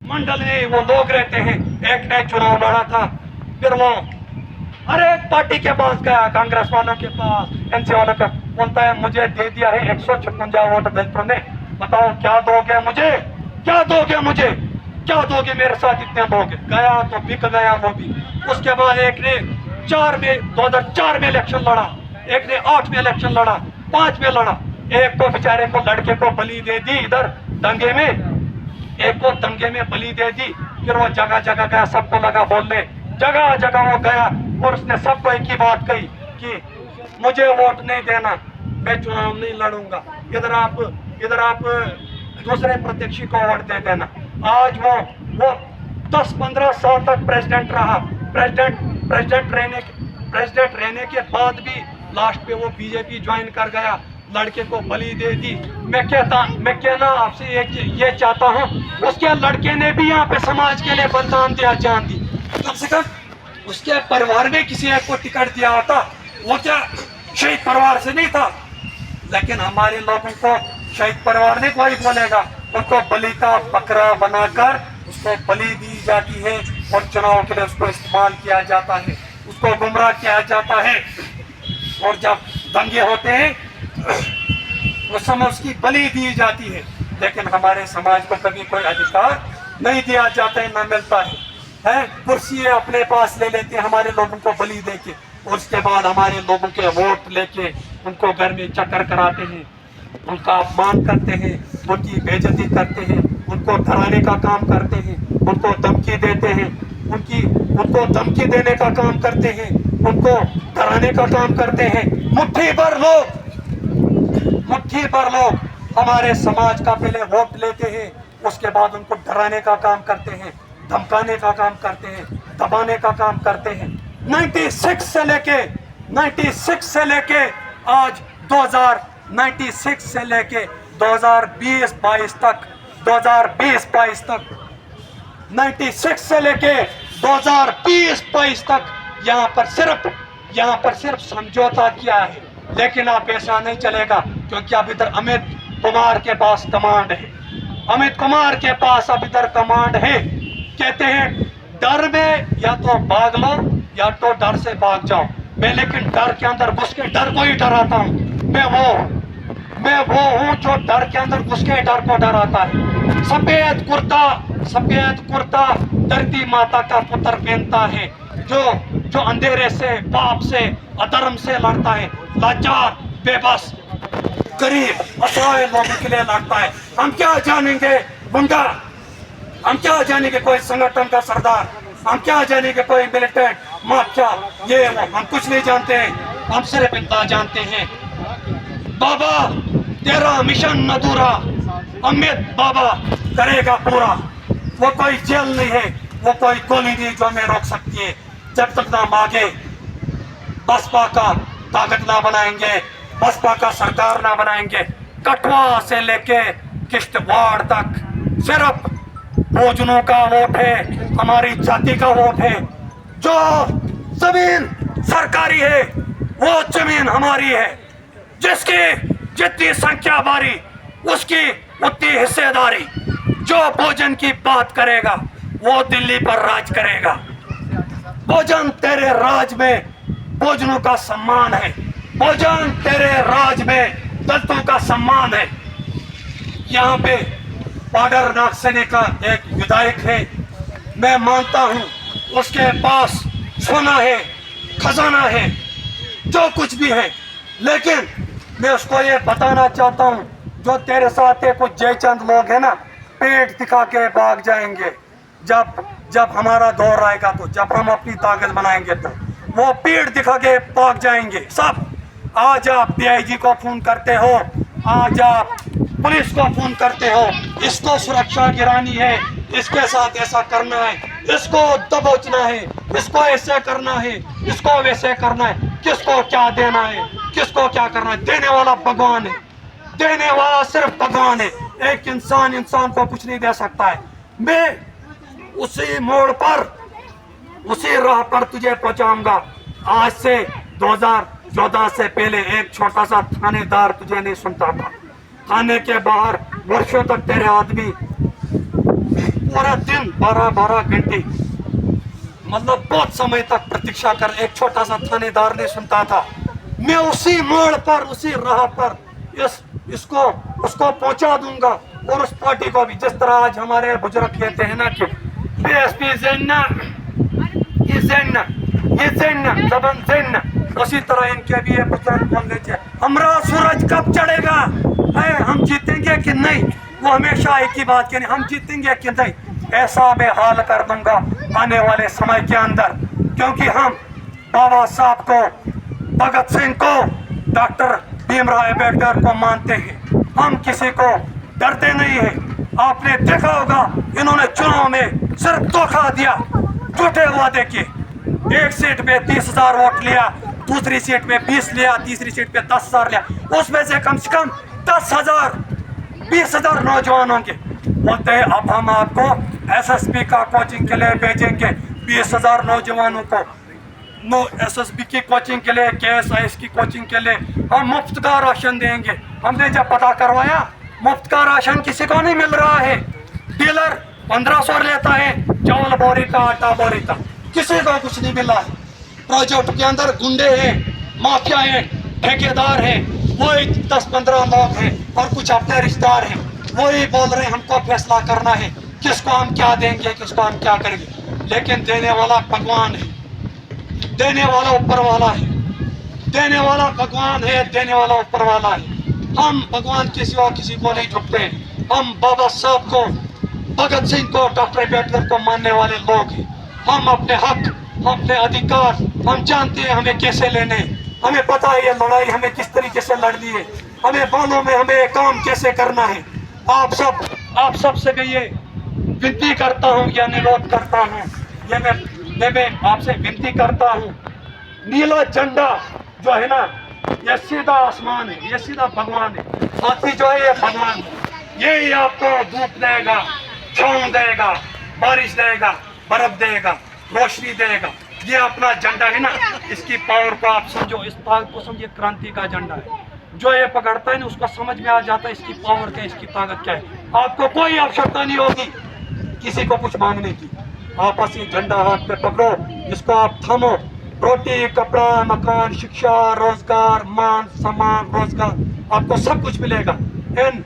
मंडल में वो लोग रहते हैं। एक ने चुनाव लड़ा था, फिर वो हर एक पार्टी के पास गया, कांग्रेस वालों के पास, एनसी वालों का, बोलता है मुझे दे दिया है 156 वोट दलितों ने, बताओ क्या दोगे मुझे, क्या दोगे मुझे, क्या दोगे मेरे साथ, इतने दोगे। गया तो बिक गया वो भी। उसके बाद एक ने 2004 में इलेक्शन लड़ा, एक ने 8 में इलेक्शन लड़ा, 5 में लड़ा। एक को बेचारे को लड़के को बलि दे दी इधर दंगे में, एक को दंगे में बलि दे दी। फिर वो जगह जगह गया, सबको लगा बोलने, जगह जगह वो गया और उसने सबको एक ही बात कही कि मुझे वोट नहीं देना, मैं चुनाव नहीं लड़ूंगा, इधर आप दूसरे प्रत्याशी को वोट दे देना। आज वो 10-15 साल तक प्रेसिडेंट रहा, प्रेसिडेंट रहने के बाद भी लास्ट पे वो बीजेपी ज्वाइन कर गया, लड़के को बलि दे दी। मैं कहना आपसे ये चाहता हूँ, उसके लड़के ने भी यहाँ पे समाज के लिए बलिदान दिया, जान दी। कम से कम उसके परिवार में किसी एक को टिकट दिया होता, वो क्या शहीद परिवार से नहीं था। लेकिन हमारे लोगों को शहीद परिवार नहीं कोई बोलेगा, उनको बलि का बकरा बनाकर उसको बलि दी जाती है और चुनाव के लिए उसको इस्तेमाल किया जाता है, उसको गुमराह किया जाता है। और जब दंगे होते हैं उस समय उसकी बलि दी जाती है। लेकिन हमारे समाज को कभी कोई अधिकार नहीं दिया जाता है, न मिलता है। कुर्सी अपने पास ले लेते हैं हमारे लोगों को बलि देके, और उसके बाद हमारे लोगों के वोट लेके उनको घर में चक्कर कराते हैं, उनका अपमान करते हैं, उनकी बेइज्जती करते हैं, उनको डराने का काम करते हैं, उनको धमकी देते हैं, उनको धमकी देने का काम करते हैं, उनको डराने का काम करते हैं। मुट्ठी भर लोग हमारे समाज का पहले वोट लेते हैं, उसके बाद उनको डराने का काम करते हैं, धमकाने का काम करते हैं, दबाने का काम करते हैं। 96 से लेके आज 96 से लेके 2020-22 तक 96 से लेके 2020-22 तक यहाँ पर सिर्फ समझौता किया है। लेकिन आप ऐसा नहीं चलेगा, क्योंकि अब इधर अमित कुमार के पास कमांड है, अब इधर कमांड है। कहते हैं डर में या तो भाग लो या तो डर से भाग जाओ। मैं लेकिन डर के अंदर घुस के डर को ही डराता हूँ। मैं वो हूँ जो डर के अंदर घुस के डर को डराता है। सफेद कुर्ता धरती माता का पुत्र पहनता है, जो अंधेरे से, पाप से, अधर्म से लड़ता है, लाचार, बेबस, गरीब, असहाय लोगों के लिए लड़ता है। हम क्या जानेंगे गुंडा, हम क्या जानेंगे कोई संगठन का सरदार, हम क्या जानेंगे कोई मिलिटेंट माफिया, ये वो हम कुछ नहीं जानते हैं। हम सिर्फ इतना जानते हैं, बाबा तेरा मिशन अधूरा, अमित बाबा करेगा पूरा। वो कोई जेल नहीं है, वो कोई गोली नहीं जो हमें रोक सकती है। जब तक ना मांगे बसपा का ताकत ना बनाएंगे, बसपा का सरकार ना बनाएंगे। कठुआ से लेके किश्तवाड़ तक सिर्फ भोजनों का वोट है, हमारी जाति का वोट है। जो जमीन सरकारी है वो जमीन हमारी है, जिसकी जितनी संख्या बारी उसकी उतनी हिस्सेदारी। जो भोजन की बात करेगा वो दिल्ली पर राज करेगा। भोजन तेरे राज में भोजनों का सम्मान है, भोजन तेरे राज में दलितों का सम्मान है। यहाँ पे बॉर्डर नागसेनी का एक विधायक है, मैं मानता हूँ उसके पास सोना है, खजाना है, जो कुछ भी है। लेकिन मैं उसको ये बताना चाहता हूँ, जो तेरे साथ है कुछ जयचंद लोग हैं ना, पेट दिखा के भाग जाएंगे। जब हमारा दौर आएगा, तो जब हम अपनी ताकत बनाएंगे तो वो पेट दिखा के भाग जाएंगे सब। आज आप DIG को फोन करते हो, आज आप पुलिस को फोन करते हो, इसको सुरक्षा गिरानी है, इसके साथ ऐसा करना है, इसको दबोचना है, इसको ऐसे करना है, इसको वैसे करना है। किसको क्या देना है, किसको क्या करना है, देने वाला भगवान है, देने वाला सिर्फ भगवान है। एक इंसान को कुछ नहीं दे सकता है। मैं उसी मोड़ पर, उसी राह पर तुझे पहुंचाऊंगा। आज से 2014 से पहले एक छोटा सा थानेदार तुझे नहीं सुनता था, थाने के बाहर वर्षों तक तेरे आदमी पूरा दिन 12-12 घंटे मतलब बहुत समय तक प्रतीक्षा कर, एक छोटा सा थानेदार ने सुनता था। मैं उसी मोड़ पर, उसी राह पर इसको उसको पहुंचा दूंगा, और उस पार्टी को भी, जिस तरह आज हमारे बुजुर्ग कहते हैं ना कि बीएसपी ज़िन्ना, ये ज़िन्ना, ये ज़िन्ना, ज़बन ज़िन्ना, उसी तरह इनके भी ये बुजुर्ग बोल रहे थे, हमारा सूरज कब चढ़ेगा, है हम जीतेंगे कि नहीं। वो हमेशा एक ही बात कहनी, हम जीतेंगे कि नहीं। ऐसा मैं हाल कर दूंगा आने वाले समय के अंदर, क्योंकि हम बाबा साहब को, भगत सिंह को, डॉक्टर भीमराव अम्बेडकर को मानते हैं। हम किसी को डरते नहीं हैं। आपने देखा होगा इन्होंने चुनाव में सिर्फ धोखा दिया, झूठे वादे किए। एक सीट पे 30,000 वोट लिया, दूसरी सीट पे 20 लिया, तीसरी सीट पे 10,000 लिया। उसमें से कम 10,000 20,000 नौजवान होंगे। बोलते हैं अब हम आपको एसएसबी का कोचिंग के लिए भेजेंगे, 20,000 नौजवानों को एसएसबी की कोचिंग के लिए, केएसआईएस की कोचिंग के लिए हम मुफ्त का राशन देंगे। हमने जब पता करवाया, मुफ्त का राशन किसी को नहीं मिल रहा है। डीलर 1500 लेता है चावल बोरी का, आटा बोरी का, किसी को कुछ नहीं मिला है। प्रोजेक्ट के अंदर गुंडे हैं, माफिया हैं, ठेकेदार हैं, वही 10-15 लोग हैं और कुछ अपने रिश्तेदार हैं। वही बोल रहे हैं हमको फैसला करना है किसको हम क्या देंगे, किसको हम क्या करेंगे। लेकिन देने वाला भगवान है, देने वाला ऊपर वाला है, देने वाला भगवान है, देने वाला ऊपर वाला है। हम भगवान के सिवा किसी को नहीं झुकते। हम बाबा साहब को, भगत सिंह को, डॉक्टर अम्बेडकर को मानने वाले लोग हैं। हम अपने हक, अपने अधिकार हम जानते हैं हमें कैसे लेने। हमें पता है ये लड़ाई हमें किस तरीके से लड़नी है, हमें मालूम है हमें काम कैसे करना है। आप सब से मैं ये विनती करता हूँ या निरोध करता हूँ, ये मैं आपसे विनती करता हूँ, नीला झंडा जो है ना, ये सीधा आसमान है, ये सीधा भगवान है। हाथी जो है ये भगवान है, यही आपको धूप देगा, छांव देगा, बारिश देगा, बर्फ देगा, रोशनी देगा। ये अपना झंडा है ना, इसकी पावर को आप समझो, इस पावर को समझिए, क्रांति का झंडा है। जो ये पकड़ता है ना उसको समझ में आ जाता है इसकी पावर क्या है, इसकी ताकत क्या है। आपको कोई आवश्यकता नहीं होगी किसी को कुछ मांगने की। आपस ये झंडा हाथ में पकड़ो, इसको आप थामो। रोटी, कपड़ा, मकान, शिक्षा, रोजगार, मान सम्मान, रोजगार, आपको सब कुछ मिलेगा। इन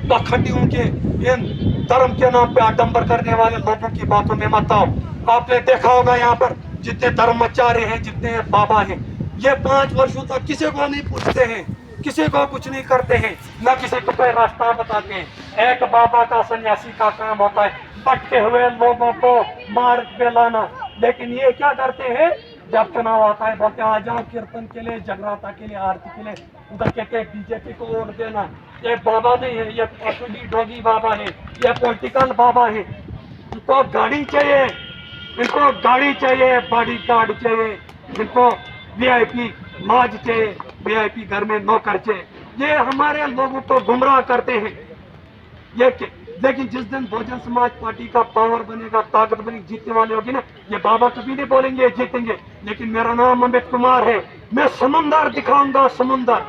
पाखंडियों के, इन धर्म के नाम पे आडंबर करने वाले लोगों की बातों में मत आओ। आपने देखा होगा यहाँ पर जितने धर्माचार्य हैं, जितने बाबा हैं, ये 5 वर्षों तक किसी को नहीं पूछते हैं, किसी को कुछ नहीं करते हैं, न किसी को कोई रास्ता बताते हैं। एक बाबा का, सन्यासी का काम होता है भटके हुए लोगों को मार्ग पे लाना। लेकिन ये क्या करते हैं, जब चुनाव आता है बोलते हैं आ जाओ कीर्तन के लिए, जगराता के लिए, आरती के लिए। उधर कहते हैं बीजेपी को वोट देना। ये बाबा नहीं है, ये असली डोगी बाबा है, ये पॉलिटिकल बाबा है। इनको गाड़ी चाहिए, इनको गाड़ी चाहिए, बॉडी गार्ड चाहिए, इनको वीआईपी माज चाहिए, वीआईपी घर में नौकर चाहिए। ये हमारे लोगों को गुमराह करते हैं। लेकिन जिस दिन बहुजन समाज पार्टी का पावर बनेगा, ताकत बनेगी, जीतने वाले होगी ना, ये बाबा कभी नहीं बोलेंगे जीतेंगे। लेकिन मेरा नाम अमित कुमार है, मैं समुंदर दिखाऊंगा, समुंदर,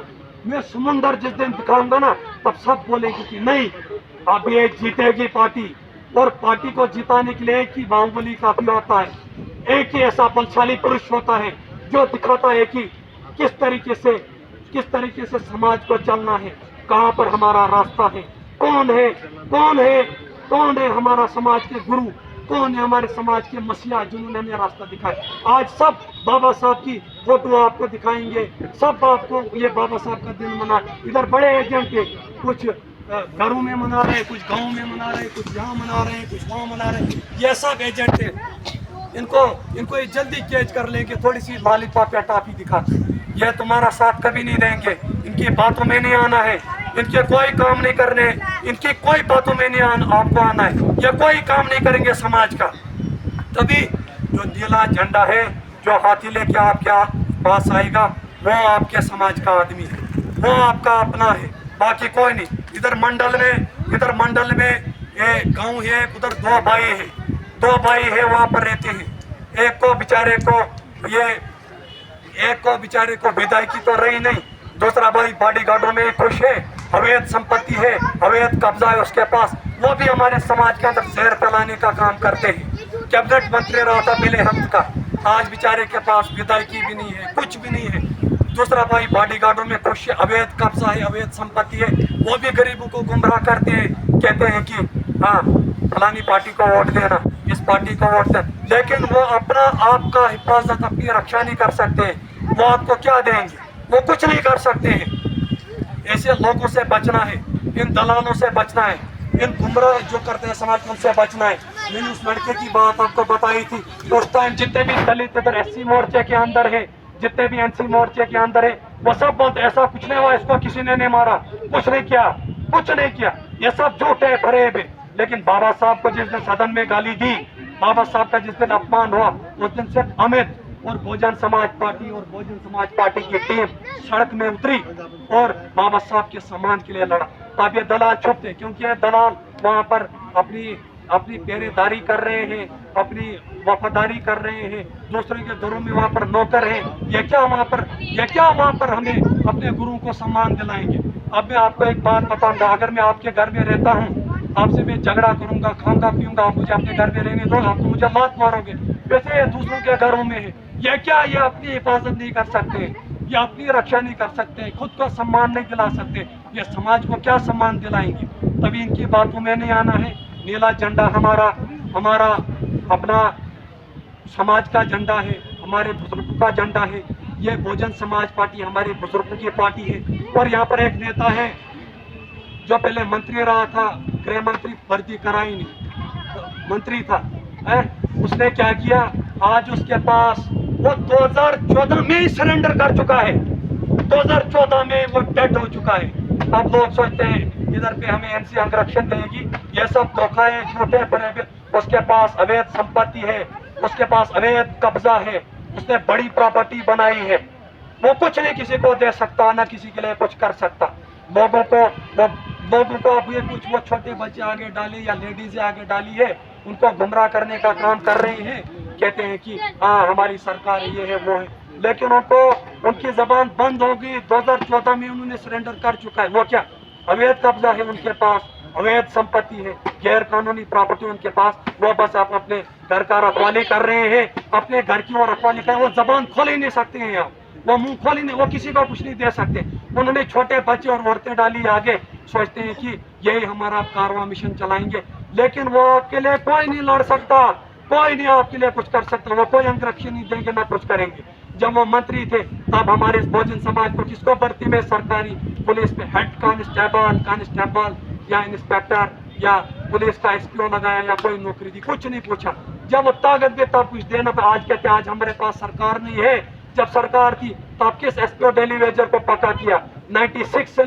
मैं समुंदर जिस दिन दिखाऊंगा ना, तब सब बोलेंगे कि नहीं अब ये जीतेगी पार्टी। और पार्टी को जिताने के लिए एक ही बाहुबली काफी होता है, एक ही ऐसा बलशाली पुरुष होता है जो दिखाता है कि किस तरीके से समाज को चलना है, कहाँ पर हमारा रास्ता है, कौन है हमारा समाज के गुरु, कौन है हमारे समाज के मसीहा जिन्होंने हमें रास्ता दिखाया। आज सब बाबा साहब की फोटो आपको दिखाएंगे, सब आपको ये बाबा साहब का दिन मना। इधर बड़े एजेंट है, कुछ घरों में मना रहे हैं, कुछ गाँव में मना रहे हैं, कुछ यहाँ मना रहे हैं, कुछ वहाँ मना रहे हैं। ये सब एजेंट है, इनको ये जल्दी कैच कर लेंगे, थोड़ी सी लॉलीपॉप या टॉफी दिखा। ये तुम्हारा साथ कभी नहीं देंगे, इनकी बातों में नहीं आना है, इनके कोई काम नहीं करने, इनकी कोई बातों में नहीं आपको आना है। ये कोई काम नहीं करेंगे समाज का। तभी जो नीला झंडा है, जो हाथी लेके आपके पास आएगा, वो आपके समाज का आदमी है, वो आपका अपना है, बाकी कोई नहीं। इधर मंडल में ये गाँव है, उधर 2 भाई है वहाँ पर रहते हैं। एक को बेचारे को विदायगी तो रही नहीं, दूसरा भाई बॉडीगार्डों में खुश है, अवैध संपत्ति है, अवैध कब्जा है उसके पास, वो भी हमारे समाज के अंदर जहर फैलाने का काम करते हैं। कैबिनेट मंत्री रहा था पहले हम का, आज बेचारे के पास विधायकी भी नहीं है, कुछ भी नहीं है। दूसरा भाई बॉडीगार्डों में खुश है, अवैध कब्जा है, अवैध संपत्ति है, वो भी गरीबों को गुमराह करते हैं, कहते हैं कि हाँ फलानी पार्टी को वोट देना, इस पार्टी को वोट देना, लेकिन वो अपना आपका हिफाजत, अपनी रक्षा नहीं कर सकते हैं। वो आपको क्या देंगे? वो कुछ नहीं कर सकते हैं। ऐसे लोगों से बचना है, इन दलालों से बचना है, इन गुमराह जो करते हैं समाज उनसे बचना है। मैंने उस लड़के की बात आपको बताई थी, उस टाइम जितने भी दलित इधर एससी मोर्चे के अंदर है, जितने भी एनसी मोर्चे के अंदर है, वो सब बोलते ऐसा कुछ नहीं हुआ, इसको किसी ने नहीं मारा, कुछ नहीं किया, कुछ नहीं किया, ये सब झूठ है, फरेब है। लेकिन बाबा साहब को जिस दिन सदन में गाली दी, बाबा साहब का जिस दिन अपमान हुआ, उस दिन सिर्फ अमित और बहुजन समाज पार्टी और बहुजन समाज पार्टी की टीम सड़क में उतरी और बाबा साहब के सम्मान के लिए लड़ा। तब ये दलाल चुप थे, क्योंकि ये दलाल वहाँ पर अपनी पहरेदारी कर रहे हैं, अपनी वफादारी कर रहे हैं, दूसरे के घरों में वहाँ पर नौकर हैं। ये क्या वहाँ पर हमें अपने गुरु को सम्मान दिलाएंगे? अब मैं आपको एक बात बताऊंगा, अगर मैं आपके घर में रहता हूँ, आपसे मैं झगड़ा करूंगा, खाऊंगा पीऊंगा, आप मुझे अपने घर में रहने दो, आप तो मुझे लात मारोगे। वैसे ये दूसरों के घरों में है, ये क्या, ये अपनी हिफाजत नहीं कर सकते, ये अपनी रक्षा नहीं कर सकते, खुद को सम्मान नहीं दिला सकते, ये समाज को क्या सम्मान दिलाएंगे? तभी इनकी बातों में नहीं आना है। नीला झंडा हमारा अपना समाज का झंडा है, हमारे बुजुर्गों का झंडा है। ये बहुजन समाज पार्टी हमारे बुजुर्गों की पार्टी है। और यहाँ पर एक नेता है जो पहले मंत्री रहा था, गृह मंत्री, भर्ती कराई नहीं, मंत्री था, उसने क्या किया, आज उसके पास वो 2014 में ही सरेंडर कर चुका है, 2014 में वो डेड हो चुका है। अब लोग सोचते हैं इधर पे हमें एनसी आरक्षण देगी, ये सब धोखा है, झूठे फरेब। उसके पास अवैध संपत्ति है, उसके पास अवैध कब्जा है, उसने बड़ी प्रॉपर्टी बनाई है, वो कुछ नहीं किसी को दे सकता, ना किसी के लिए कुछ कर सकता। लोगों को अब ये कुछ वो छोटे बच्चे आगे डाली या लेडीज आगे डाली है, उनको गुमराह करने का काम कर रहे हैं, कहते हैं कि हाँ हमारी सरकार ये है वो है, लेकिन उनकी जबान बंद होगी। 2014 में उन्होंने सरेंडर कर चुका है। वो क्या, अवैध कब्जा है उनके पास, अवैध संपत्ति है, गैर कानूनी प्रॉपर्टी उनके पास, वो बस आप अपने घर का रखवाली कर रहे हैं, अपने घर की वो रखवाली कर, वो जबान खोल ही नहीं सकते हैं आप, वो मुंह खोल ही नहीं, वो किसी को कुछ नहीं दे सकते। उन्होंने छोटे बच्चे और औरतें डाली आगे, सोचते हैं कि यही हमारा कारवां मिशन चलाएंगे, लेकिन वो आपके लिए कोई नहीं लड़ सकता, कोई नहीं आपके लिए कुछ कर सकता, वो कोई आरक्षण नहीं देंगे, ना कुछ करेंगे। जब वो मंत्री थे तब हमारे बहुजन समाज को किसको भर्ती में सरकारी पुलिस में हेड कांस्टेबल या इंस्पेक्टर या पुलिस का एसपीओ लगाया या कोई नौकरी दी, कुछ नहीं पूछा। जब वो ताकत भी तब कुछ देना था, आज कहते आज हमारे पास सरकार नहीं है। जब सरकार थी तब किस एसपीओ डेली वेजर को पक्का किया? 96 से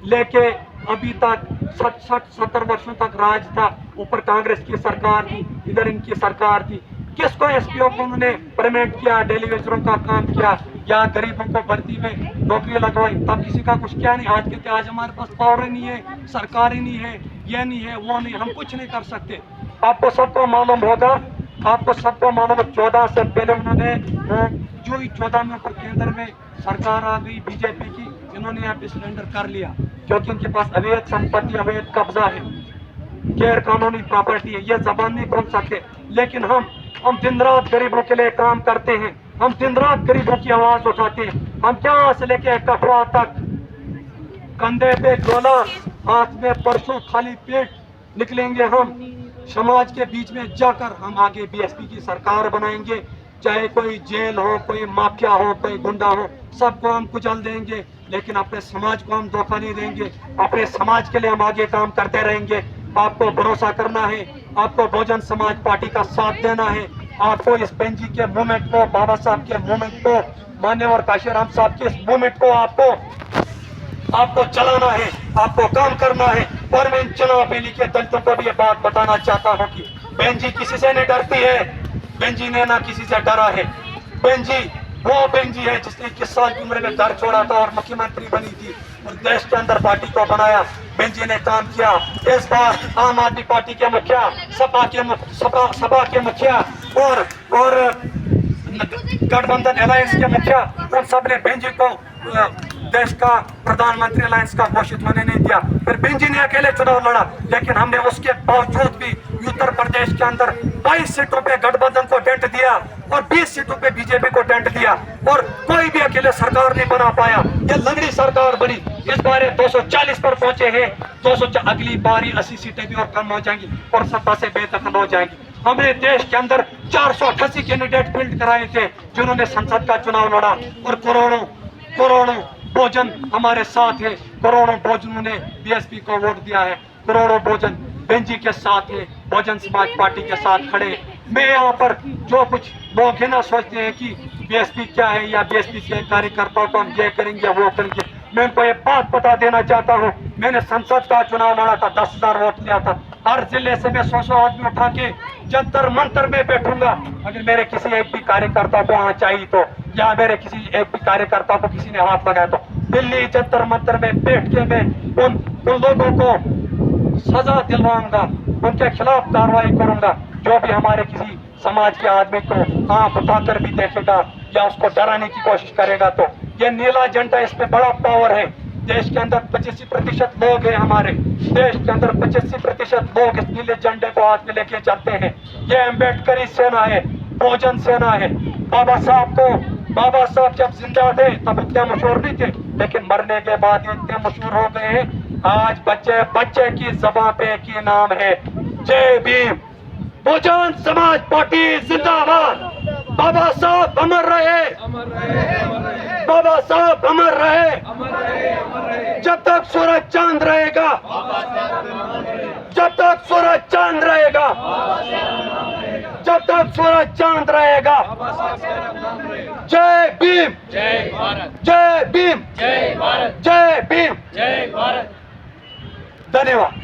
लेके अभी तक 60-70 वर्षों तक राज था, ऊपर कांग्रेस की सरकार थी, इधर इनकी सरकार थी। किसको एसपीओ को उन्होंने परमानेंट किया, डेली वेजरों का काम किया या गरीबों को भर्ती में नौकरी लगवाई, तब किसी का कुछ क्या नहीं। आज कहते आज हमारे पास पावर ही नहीं है, सरकार ही नहीं है, ये नहीं है, वो नहीं, हम कुछ नहीं कर सकते। आपको सबको मालूम होगा, आपको सबको मालूम है 14 से पहले उन्होंने जो ही 14 में ऊपर केंद्र में सरकार आ गई बीजेपी की, इन्होंने यहाँ पे सरेंडर कर लिया, क्योंकि उनके पास अवैध संपत्ति, अवैध कब्जा है, गैर कानूनी प्रॉपर्टी है, ये जबान नहीं खोल सकते। लेकिन हम दिन रात गरीबों के लिए काम करते हैं, हम दिन रात गरीबों की आवाज उठाते हैं। हम यहाँ से लेके कठुआ तक कंधे पे गोला, हाथ में परसों, खाली पेट निकलेंगे हम समाज के बीच में जाकर। हम आगे बीएसपी की सरकार बनाएंगे, चाहे कोई जेल हो, कोई माफिया हो, कोई गुंडा हो, सबको हम कुचल देंगे, लेकिन अपने समाज को हम धोखा नहीं देंगे। अपने समाज के लिए हम आगे काम करते रहेंगे। आपको भरोसा करना है, आपको बहुजन समाज पार्टी का साथ देना है, आपको इस बेंजी के मूवमेंट को, बाबा साहब के मूवमेंट को, मान्यवर काशीराम साहब के इस मूवमेंट को आपको चलाना है, आपको काम करना है। और मैं इन चुनाव रैली के दलितों को भी ये बात बताना चाहता हूँ कि बेंजी किसी से नहीं डरती है, बेंजी ने ना किसी से डरा है। बेंजी वो बेंजी है जिसने 21 साल की उम्र में घर छोड़ा था और मुख्यमंत्री बनी थी और देश के अंदर पार्टी को बनाया। बेंजी ने काम किया। इस बार आम आदमी पार्टी के मुखिया, सपा के मुखिया और गठबंधन अलायंस के मुखिया, उन सब ने बेंजी को देश का प्रधानमंत्री अलायंस का घोषित होने नहीं दिया। फिर बेंजी ने अकेले चुनाव लड़ा, लेकिन हमने उसके बावजूद भी उत्तर प्रदेश के अंदर 22 सीटों पे गठबंधन को डेंट दिया और 20 सीटों पे बीजेपी को डेंट दिया और कोई भी अकेले सरकार नहीं बना पाया। ये लंगड़ी सरकार बनी। इस बार 240 पर पहुंचे हैं। 200 अगली बारी 80 सीटें भी और कम हो जाएंगी और सत्ता से बेदखल हो जाएंगी। हमने देश के अंदर 488 कैंडिडेट फील्ड कराए थे जिन्होंने संसद का चुनाव लड़ा और करोड़ों भोजन हमारे साथ है। करोड़ों भोजनों ने बीएसपी को वोट दिया है। करोड़ों भोजन बेंजी के साथ है, बहुजन समाज पार्टी के साथ खड़े। मैं यहाँ पर जो कुछ लोग है ना सोचते हैं कि बीएसपी क्या है या बीएसपी के कार्यकर्ताओं को हम ये करेंगे वो करेंगे, मैं उनको ये बात बता देना चाहता हूँ। मैंने संसद का चुनाव लड़ा था, 10,000 वोट लिया था। हर जिले से मैं 100 आदमी उठा के जंतर मंतर में बैठूंगा। अगर मेरे किसी एक भी कार्यकर्ता को वहाँ चाहिए तो, या मेरे किसी एक भी कार्यकर्ता को किसी ने हाथ लगाया तो दिल्ली जंतर मंतर में बैठ के मैं उन लोगों को सजा दिलवाऊंगा, उनके खिलाफ कार्रवाई करूंगा। जो भी हमारे किसी समाज के आदमी को आंख उठाकर भी देखेगा या उसको डराने की कोशिश करेगा तो ये नीला झंडा, इस पे बड़ा पावर है। देश के अंदर 85% लोग हैं, हमारे देश के अंदर 85% लोग इस नीले झंडे को हाथ में लेके चलते हैं। ये अम्बेडकरी सेना है, बहुजन सेना है। बाबा साहब जब जिंदा थे तब इतने मशहूर नहीं थे, लेकिन मरने के बाद ये इतने मशहूर हो गए हैं। आज बच्चे की जबान पे की नाम है जय भीम। बहुजन समाज पार्टी जिंदाबाद। बाबा साहब अमर रहे, बाबा साहब अमर रहे। जब तक सूरज चांद रहेगा, जब तक सूरज चांद रहेगा, जब तक सूरज चांद रहेगा। जय भीम, जय भारत, जय भीम, जय भारत, जय भीम, जय भारत। धन्यवाद।